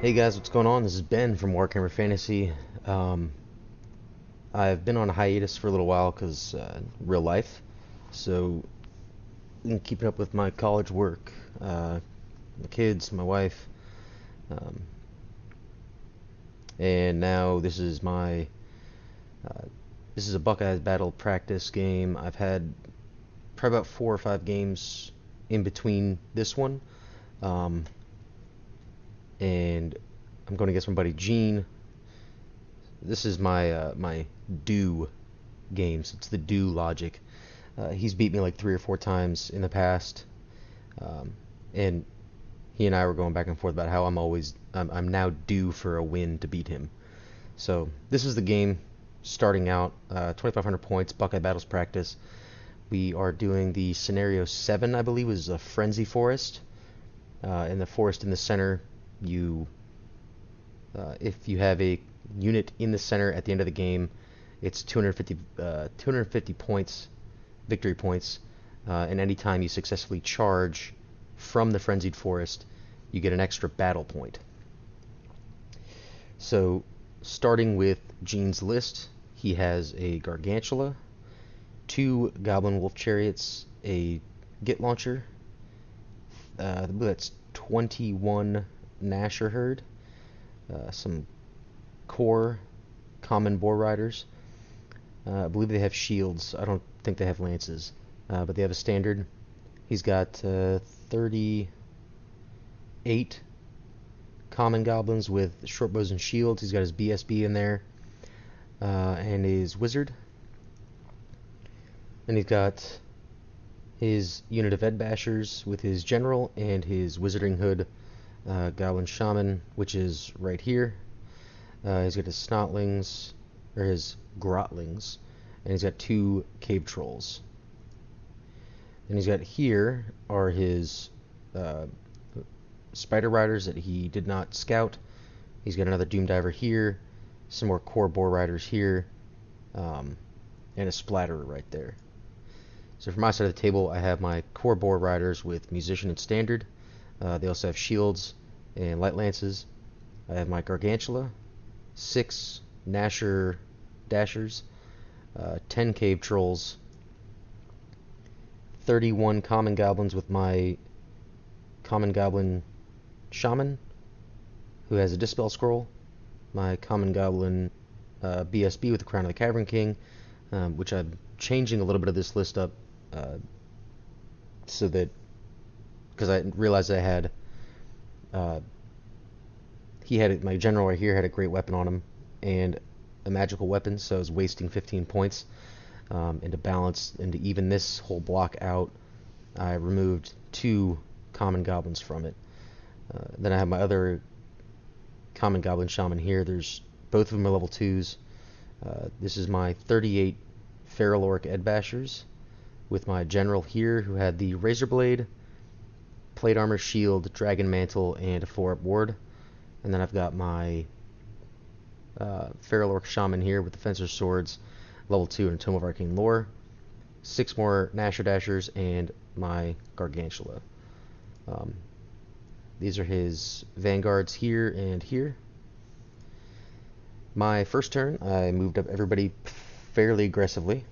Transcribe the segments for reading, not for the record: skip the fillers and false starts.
Hey guys, what's going on? This is Ben from Warhammer Fantasy. Um, I've been on a hiatus for a little while because real life, so been keeping up with my college work, my kids, my wife, um, and now uh, this is a Buckeye Battle practice game. I've had probably about 4 or 5 games in between this one, um, and I'm going against my buddy Gene. This is my do games. It's the do logic. He's beat me like 3 or 4 times in the past, um, and he and I were going back and forth about how I'm now due for a win to beat him. So this is the game starting out. 2,500 points, Buckeye Battles practice. We are doing the scenario 7, I believe, is a frenzy forest. In the forest in the center, if you have a unit in the center at the end of the game, it's 250 points, victory points, and anytime you successfully charge from the frenzied forest, you get an extra battle point. So, starting with Gene's list, he has a Gargantula, 2 Goblin Wolf Chariots, a Git Launcher, that's 21 Gnasher Herd, some core common boar riders. I believe they have shields. I don't think they have lances, but they have a standard. He's got 38 common goblins with short bows and shields. He's got his BSB in there, and his wizard. Then he's got his unit of Ed Bashers with his general and his Wizarding Hood Goblin Shaman, which is right here. He's got his Snotlings, or his Grotlings, and he's got 2 Cave Trolls. And he's got here are his Spider Riders that he did not scout. He's got another Doom Diver here, some more core Boar Riders here, and a Splatterer right there. So from my side of the table, I have my core Boar Riders with Musician and Standard. They also have shields and light lances. I have my Gargantula, 6 Gnasher Dashers, 10 Cave Trolls, 31 Common Goblins with my Common Goblin Shaman, who has a Dispel Scroll, my Common Goblin BSB with the Crown of the Cavern King, which I'm changing a little bit of this list up so that, because I realized I had my general right here had a great weapon on him and a magical weapon, so I was wasting 15 points. And to balance and to even this whole block out, I removed 2 common goblins from it. Then I have my other common goblin shaman here. There's both of them are level 2s. This is my 38 Feral Orc Ed Bashers with my general here, who had the Razor Blade, Plate Armor, Shield, Dragon Mantle, and a 4-up ward. And then I've got my Feral Orc Shaman here with the Fencer's Swords, level 2 and Tome of Arcane Lore, 6 more Gnasher Dashers, and my Gargantula. These are his Vanguards here and here. My first turn, I moved up everybody fairly aggressively.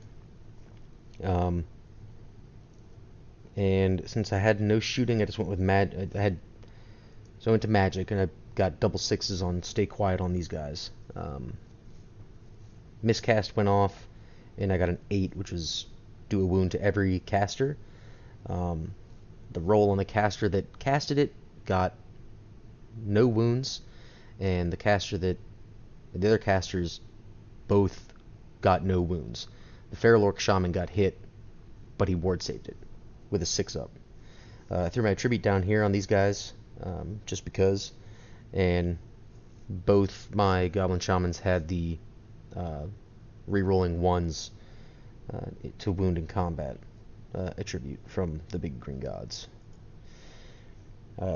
And since I had no shooting, I just went with so I went to magic, and I got double 6s on Stay Quiet on these guys. Miscast went off, and I got an 8, which was do a wound to every caster. The roll on the caster that casted it got no wounds, and the other casters both got no wounds. The Feral Orc Shaman got hit, but he ward saved it with a 6-up. I threw my attribute down here on these guys, just because, and both my Goblin Shamans had the re-rolling 1s to wound in combat attribute from the big green gods.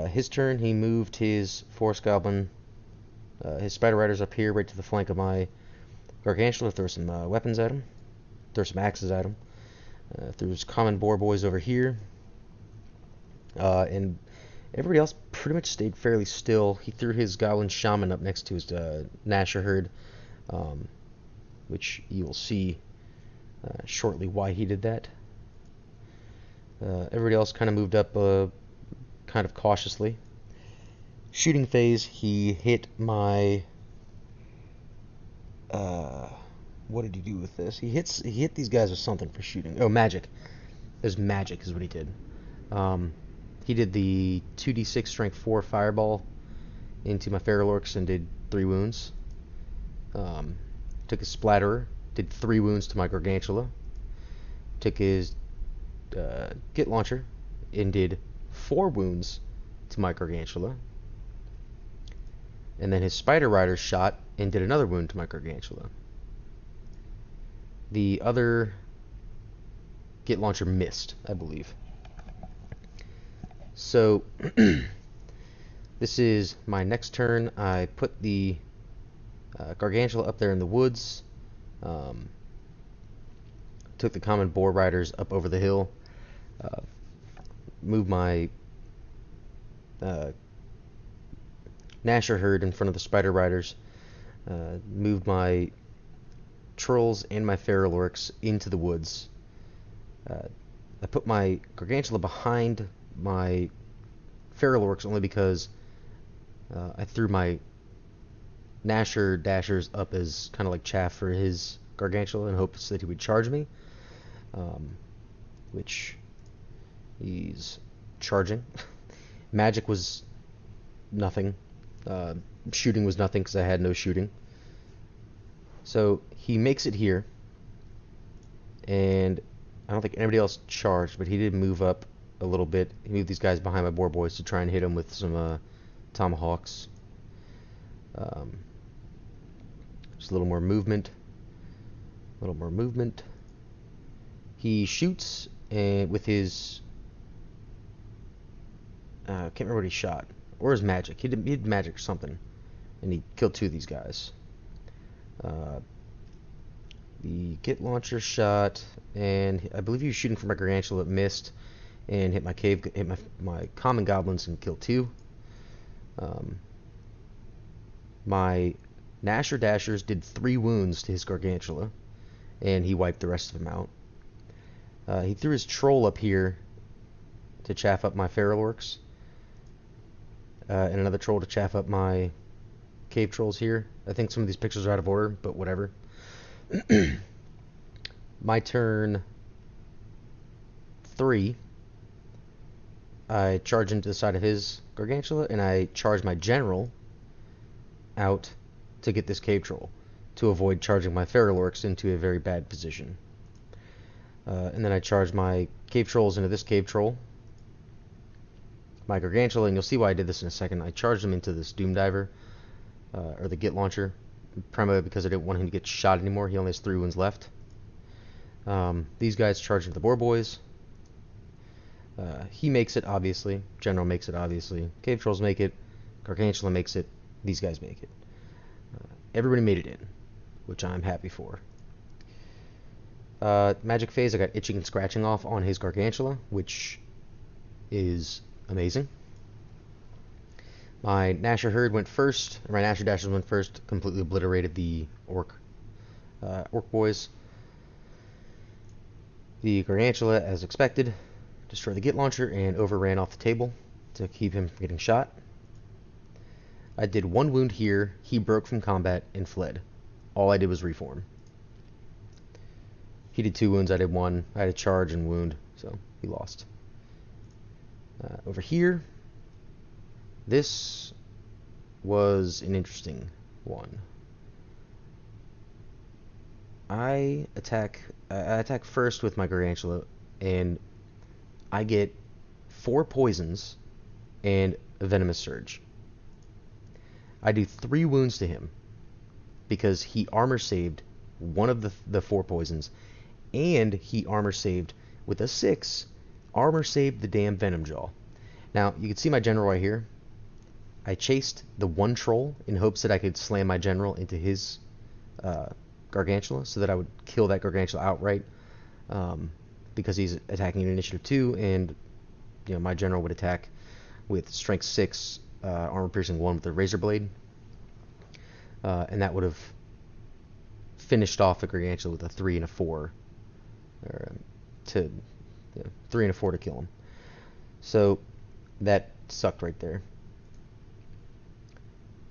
His turn, he moved his Forest Goblin, his Spider Riders up here right to the flank of my Gargantula, throw some weapons at him, throw some axes at him. Threw his Common Boar Boys over here, and Everybody else pretty much stayed fairly still. He threw his Goblin Shaman up next to his Nasher Herd, um, which you will see shortly why he did that. Everybody else kind of moved up kind of cautiously. Shooting phase, he hit my... what did he do with this? He hit these guys with something for shooting. Oh, magic. It was magic is what he did. He did the 2d6 strength 4 fireball into my Feral Orcs and did 3 wounds. Took his Splatterer, did 3 wounds to my Gargantula. Took his Git Launcher and did 4 wounds to my Gargantula. And then his Spider Rider shot and did another wound to my Gargantula. The other Git Launcher missed, I believe. So, this is my next turn. I put the Gargantula up there in the woods. Took the common Boar Riders up over the hill. Moved my Nasher Herd in front of the Spider Riders. Moved my Trolls and my Feral Orcs into the woods. I put my Gargantula behind my Feral Orcs only because I threw my Nasher Dashers up as kind of like chaff for his Gargantula in hopes that he would charge me, which he's charging. Magic was nothing. Shooting was nothing because I had no shooting. So he makes it here, and I don't think anybody else charged, but he did move up a little bit. He moved these guys behind my Boar Boys to try and hit him with some Tomahawks. Just a little more movement. A little more movement. He shoots and with his... I can't remember what he shot. Or his magic. He did magic or something. And he killed 2 of these guys. The Git Launcher shot, and I believe he was shooting for my Gargantula. It missed, and hit my Common Goblins and killed 2. My Nasher Dashers did 3 wounds to his Gargantula, and he wiped the rest of them out. He threw his Troll up here to chaff up my Feral Orcs, and another Troll to chaff up my Cave Trolls here. I think some of these pictures are out of order, but whatever. My turn 3, I charge into the side of his Gargantula, and I charge my General out to get this Cave Troll, to avoid charging my Feral Orcs into a very bad position. And then I charge my Cave Trolls into this Cave Troll, my Gargantula, and you'll see why I did this in a second. I charged him into this Doom Diver, or the Git Launcher, primarily because I didn't want him to get shot anymore. He only has 3 wounds left. These guys charge into the Boar Boys. He makes it, obviously. General makes it, obviously. Cave Trolls make it. Gargantula makes it. These guys make it. Everybody made it in, which I'm happy for. Magic phase, I got itching and scratching off on his Gargantula, which is amazing. My Nasher Herd went first, or my Nasher Dashers went first, completely obliterated the Orc Boys. The Gargantula, as expected, destroyed the Git Launcher and overran off the table to keep him from getting shot. I did 1 wound here, he broke from combat and fled. All I did was reform. He did 2 wounds, I did 1. I had a charge and wound, so he lost. Over here, this was an interesting one. I attack first with my Gargantula, and I get 4 poisons and a Venomous Surge. I do 3 wounds to him because he armor saved one of the 4 poisons, and he armor saved with a 6. Armor saved the damn Venom Jaw. Now, you can see my General right here. I chased the 1 Troll in hopes that I could slam my General into his Gargantula so that I would kill that Gargantula outright, because he's attacking in Initiative 2, and my General would attack with strength 6, armor piercing 1 with a razor blade. And that would have finished off a Gargantua with a 3 and a 4. To 3 and a 4 to kill him. So that sucked right there.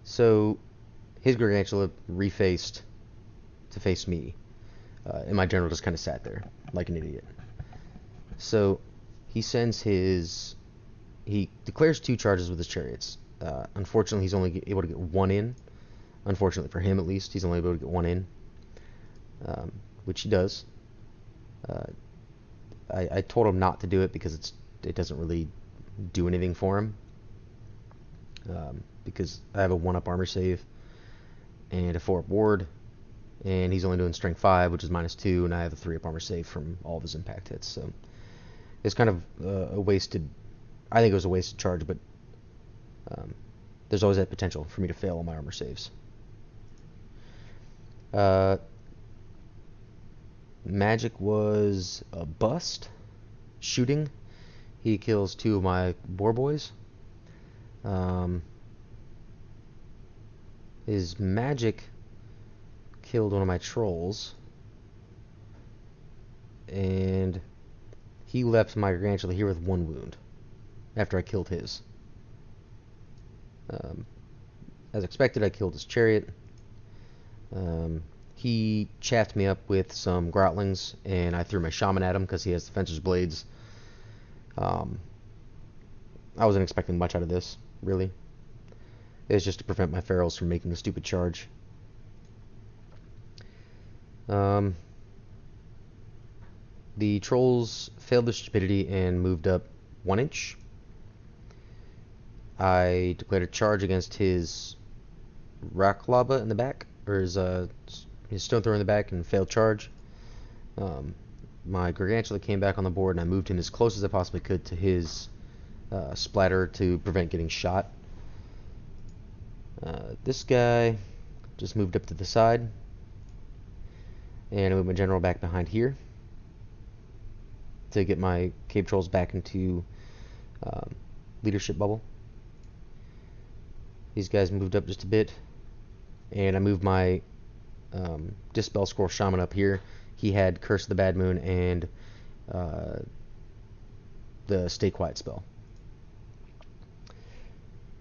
So his Gargantua refaced to face me. And my general just kind of sat there like an idiot. So he sends his... He declares 2 charges with his chariots. Unfortunately, he's only able to get 1 in. Unfortunately for him, at least, he's only able to get 1 in. Which he does. I told him not to do it because it doesn't really do anything for him. Because I have a 1-up armor save and a 4-up ward, and he's only doing strength 5, which is -2, and I have a 3-up armor save from all of his impact hits. So it's kind of a wasted... I think it was a wasted charge, but there's always that potential for me to fail on my armor saves. Magic was a bust. Shooting. He kills 2 of my boar boys. His magic killed one of my trolls. And he left my Gargantua here with 1 wound after I killed his. As expected, I killed his chariot. He chaffed me up with some grotlings, and I threw my shaman at him because he has the fencer's blades. I wasn't expecting much out of this, really. It was just to prevent my ferals from making a stupid charge. The trolls failed their stupidity and moved up 1 inch. I declared a charge against his rock lava in the back, or his stone thrower in the back, and failed charge. My Gargantua came back on the board, and I moved him as close as I possibly could to his splatter to prevent getting shot. This guy just moved up to the side, and I moved my general back behind here to get my cave trolls back into leadership bubble. These guys moved up just a bit, and I moved my Dispel Scroll Shaman up here. He had Curse of the Bad Moon and the Stay Quiet spell.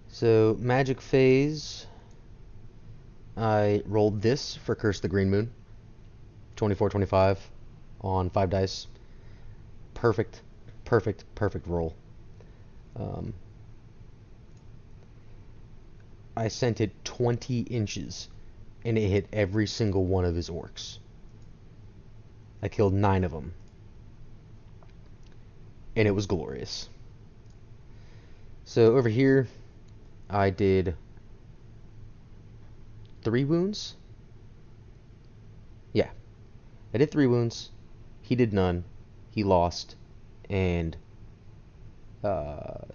So, magic phase, I rolled this for Curse of the Green Moon. 24-25 on 5 dice. Perfect roll. I sent it 20 inches, and it hit every single one of his orcs. I killed 9 of them, and it was glorious. So over here, I did 3 wounds. Yeah, I did 3 wounds. He did none. He lost, and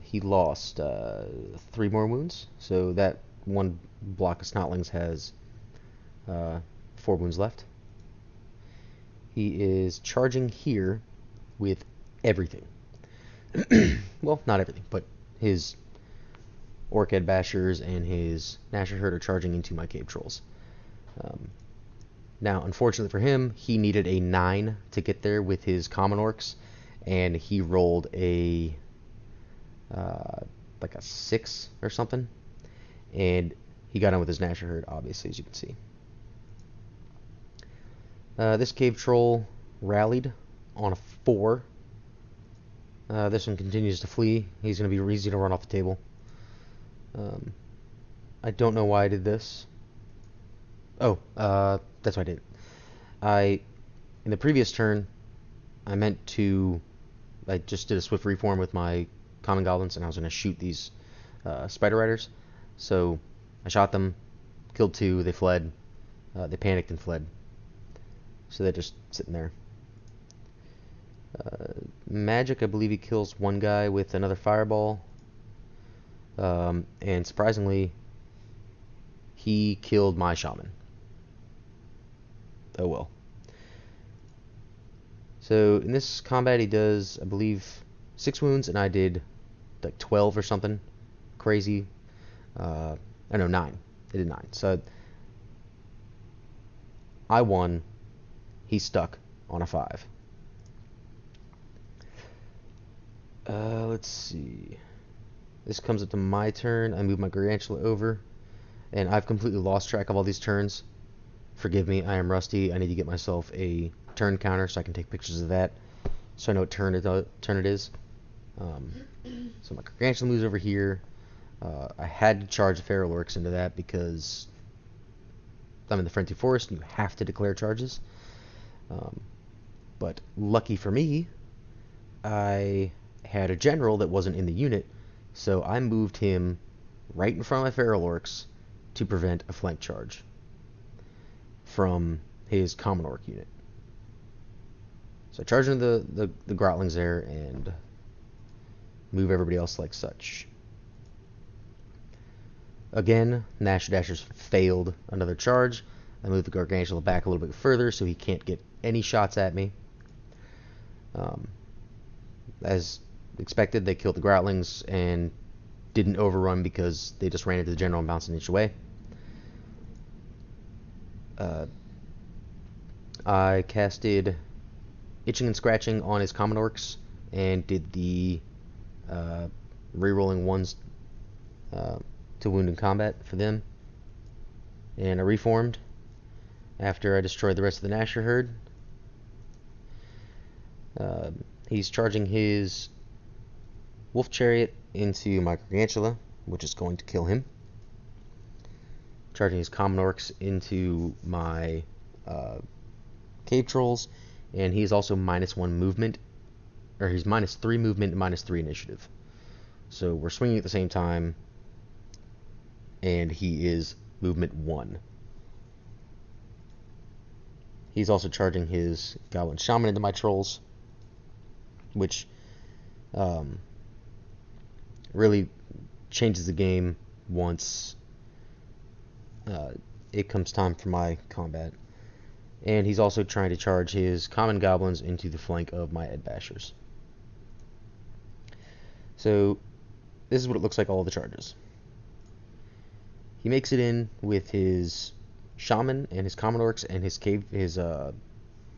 he lost 3 more wounds. So that one block of snotlings has 4 wounds left. He is charging here with everything. Well, not everything, but his Orchid Bashers and his Gnasher Herd are charging into my cave trolls. Now, unfortunately for him, he needed a 9 to get there with his common orcs, and he rolled a like a 6 or something, and he got in with his Gnasher Herd, obviously, as you can see. This cave troll rallied on a 4. This one continues to flee. He's going to be easy to run off the table. I don't know why I did this. Oh, that's what I did. In the previous turn, I just did a swift reform with my common goblins, and I was going to shoot these spider riders. So I shot them, killed 2, they fled. They panicked and fled. So they're just sitting there. Magic, I believe he kills 1 guy with another fireball. And surprisingly, he killed my shaman. Oh well. So in this combat he does, I believe, 6 wounds, and I did like 12 or something crazy. I know 9. It did 9. So I won. He stuck on a 5. Let's see. This comes up to my turn. I move my Gargantula over, and I've completely lost track of all these turns. Forgive me, I am rusty. I need to get myself a turn counter so I can take pictures of that, so I know what turn it is. So my Gargantula moves over here. I had to charge the Feral Orcs into that because I'm in the Frenzy Forest and you have to declare charges. But lucky for me, I had a general that wasn't in the unit, so I moved him right in front of my Feral Orcs to prevent a flank charge from his Common Orc unit. So I charge into the Grotlings there and move everybody else like such. Again, Nash Dashers failed another charge. I moved the Gargantula back a little bit further so he can't get any shots at me. As expected, they killed the Grotlings and didn't overrun because they just ran into the general and bounced an inch away. I casted Itching and Scratching on his Common Orcs and did the rerolling ones to wound in combat for them. And I reformed after I destroyed the rest of the Nasher herd. He's charging his Wolf Chariot into my Gargantula, which is going to kill him. Charging his Common Orcs into my Cave Trolls, and he's also -1 movement, or he's -3 movement and -3 initiative. So we're swinging at the same time, and he is movement 1. He's also charging his Goblin Shaman into my Trolls, which really changes the game once it comes time for my combat. And he's also trying to charge his Common Goblins into the flank of my Ed Bashers. So this is what it looks like, all the charges. He makes it in with his Shaman and his Common Orcs and his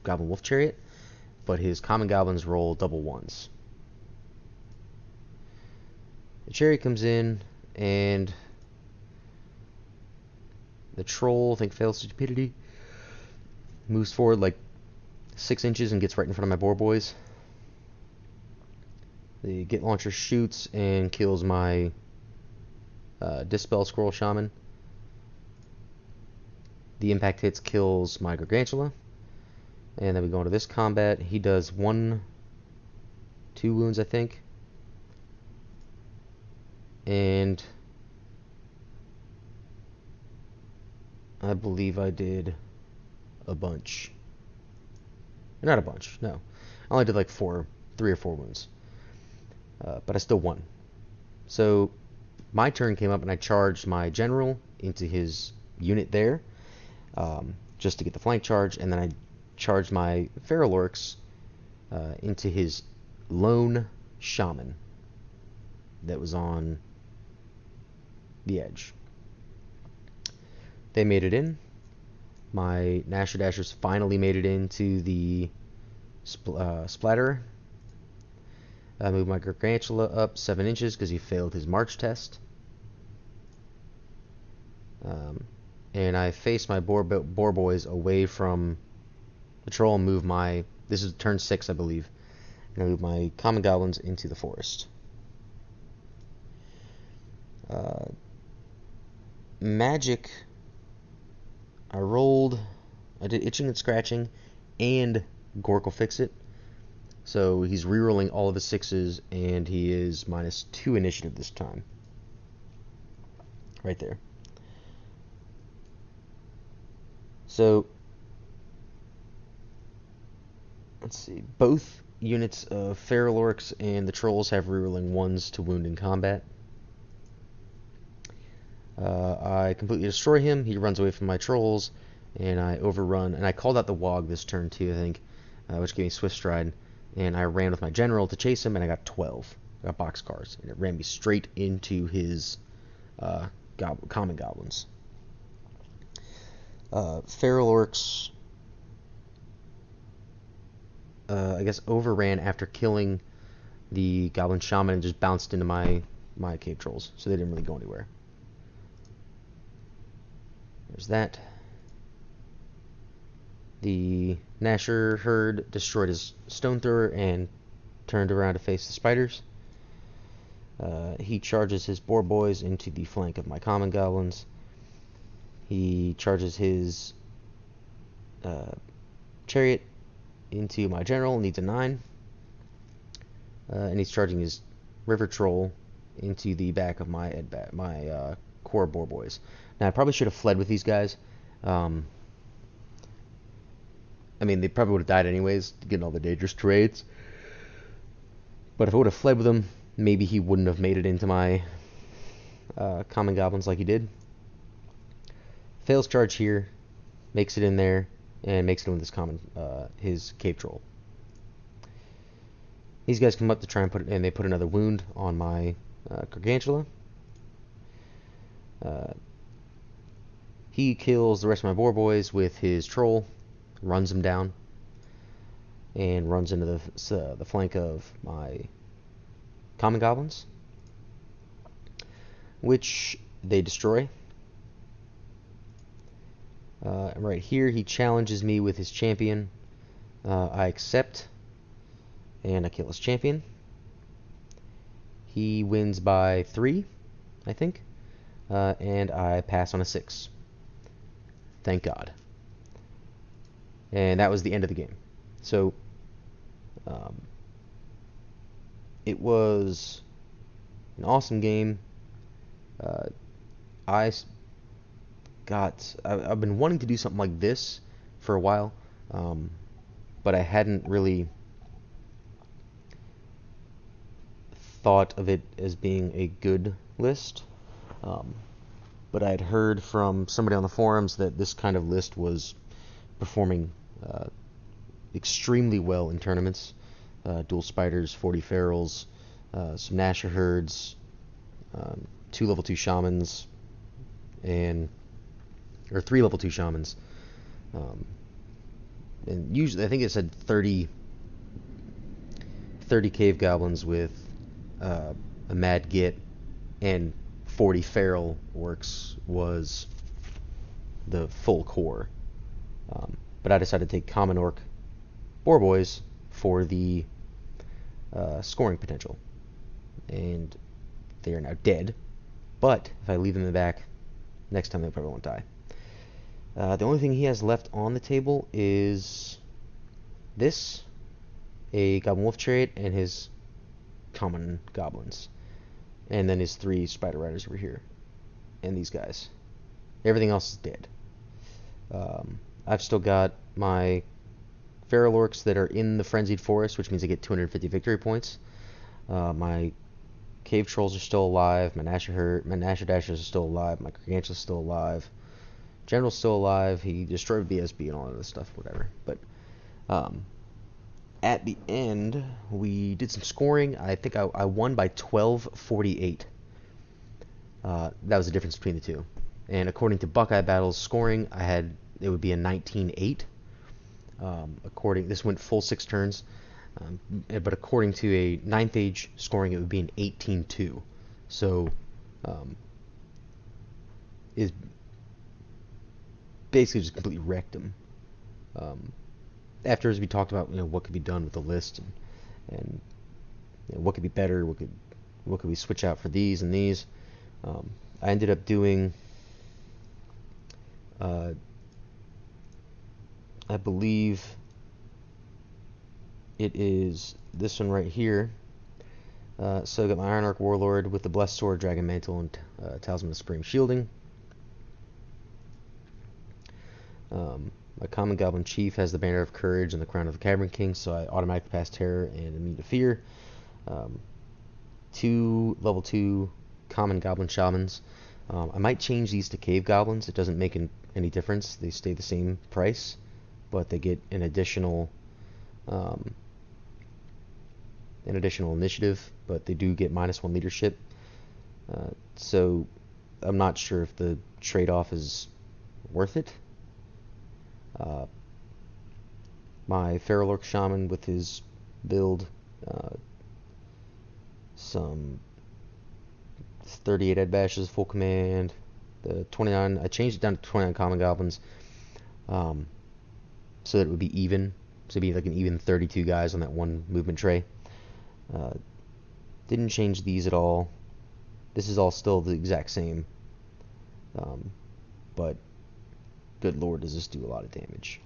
Goblin Wolf Chariot, but his Common Goblins roll double 1s. The Chariot comes in, and the Troll, I think, fails stupidity, moves forward like 6 inches and gets right in front of my Boar Boys. The Git Launcher shoots and kills my Dispel Squirrel Shaman. The impact hits kills my Gargantula. And then we go into this combat. He does 2 wounds, I think. And I believe I did a bunch. Not a bunch, no. I only did like 3 or 4 wounds. But I still won. So my turn came up and I charged my general into his unit there, just to get the flank charge, and then I charged my Feral Orcs into his lone Shaman that was on the edge. They made it in. My Nasher Dashers finally made it into the splatter. I moved my Gargantula up 7 inches because he failed his March test. And I faced my Boar Boys away from the Troll and moved my... This is turn 6, I believe. And I moved my Common Goblins into the forest. Magic... I did Itching and Scratching and Gork will fix it. So he's rerolling all of his 6s, and he is -2 initiative this time. Right there. So, let's see. Both units of Feral Orcs and the Trolls have rerolling 1s to wound in combat. I completely destroy him. He runs away from my Trolls, and I overrun. And I called out the Wog this turn too, I think, which gave me Swift Stride. And I ran with my General to chase him, and I got 12. boxcars, and it ran me straight into his common goblins. Feral Orcs, I guess, overran after killing the Goblin Shaman and just bounced into my Cave Trolls, so they didn't really go anywhere. There's that. The Gnasher herd destroyed his Stone Thrower and turned around to face the spiders. He charges his Boar Boys into the flank of my Common Goblins. He charges his Chariot into my General, needs a 9. And he's charging his River Troll into the back of my core Boar Boys. Now, I probably should have fled with these guys. I mean, they probably would have died anyways, getting all the dangerous trades. But if I would have fled with him, maybe he wouldn't have made it into my Common Goblins like he did. Fails charge here, makes it in there, and makes it in with his Cave Troll. These guys come up to try and they put another wound on my Gargantula. He kills the rest of my Boar Boys with his Troll, runs them down, and runs into the flank of my Common Goblins, which they destroy. And right here, he challenges me with his champion. I accept, and I kill his champion. He wins by 3, I think, and I pass on a 6. Thank God. And that was the end of the game. So, it was an awesome game. I've been wanting to do something like this for a while, but I hadn't really thought of it as being a good list. But I had heard from somebody on the forums that this kind of list was performing extremely well in tournaments. Dual Spiders, 40 Ferals, some Gnasher herds, 2 level 2 Shamans, or 3 level 2 Shamans. And usually, I think it said 30 Cave Goblins with a Mad Git, and 40 Feral Orcs was the full core. But I decided to take Common Orc Boar Boys for the scoring potential. And they are now dead. But if I leave them in the back, next time they probably won't die. The only thing he has left on the table is this, a Goblin Wolf Chariot, and his Common Goblins. And then his 3 Spider Riders over here. And these guys. Everything else is dead. I've still got my Feral Orcs that are in the Frenzied Forest, which means I get 250 victory points. My Cave Trolls are still alive. My Gnasher Dashers are still alive. My Gargantula is still alive. General's still alive. He destroyed BSB and all of this stuff, whatever. But at the end, we did some scoring. I think I won by 12-48. That was the difference between the two. And according to Buckeye Battles scoring, it would be a 19-8. This went full 6 turns. But according to a 9th age scoring, it would be an 18-2. So, is basically just completely wrecked him. After, as we talked about, what could be done with the list, and what could be better, what could we switch out for these and these. I ended up doing, I believe it is this one right here. So I got my Iron Arc Warlord with the Blessed Sword, Dragon Mantle, and Talisman of Supreme Shielding. My Common Goblin Chief has the Banner of Courage and the Crown of the Cavern King, so I automatically pass Terror and immune to Fear. 2 level 2 Common Goblin Shamans. I might change these to Cave Goblins. It doesn't make any difference. They stay the same price, but they get an additional an additional initiative, but they do get -1 leadership. So I'm not sure if the trade-off is worth it. My Feral Orc Shaman with his build, some 38 Ed Bashes full command, the 29, I changed it down to 29 Common Goblins, so that it would be even, so it'd be like an even 32 guys on that one movement tray. Didn't change these at all. This is all still the exact same, but good lord, does this do a lot of damage.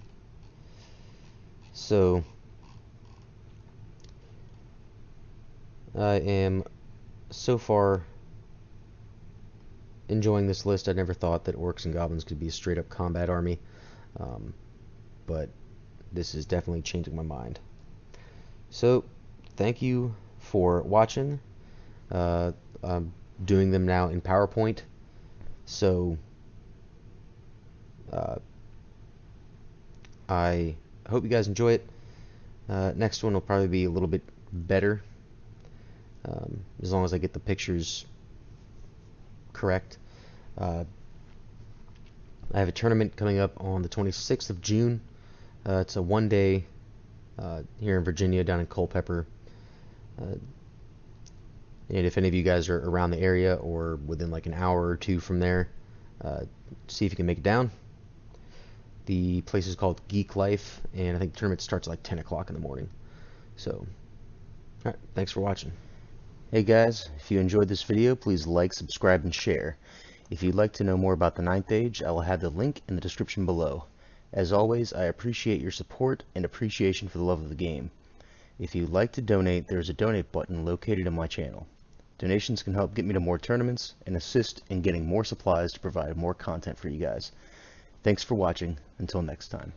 So I am so far enjoying this list. I never thought that orcs and goblins could be a straight up combat army, but this is definitely changing my mind. So thank you for watching. I'm doing them now in PowerPoint, so I hope you guys enjoy it. Next one will probably be a little bit better, as long as I get the pictures correct. I have a tournament coming up on the 26th of June. It's a one-day here in Virginia, down in Culpeper. And if any of you guys are around the area or within like an hour or two from there, see if you can make it down. The place is called Geek Life, and I think the tournament starts at like 10 o'clock in the morning. So, alright, thanks for watching. Hey guys, if you enjoyed this video, please like, subscribe, and share. If you'd like to know more about the 9th Age, I will have the link in the description below. As always, I appreciate your support and appreciation for the love of the game. If you'd like to donate, there is a donate button located on my channel. Donations can help get me to more tournaments and assist in getting more supplies to provide more content for you guys. Thanks for watching. Until next time.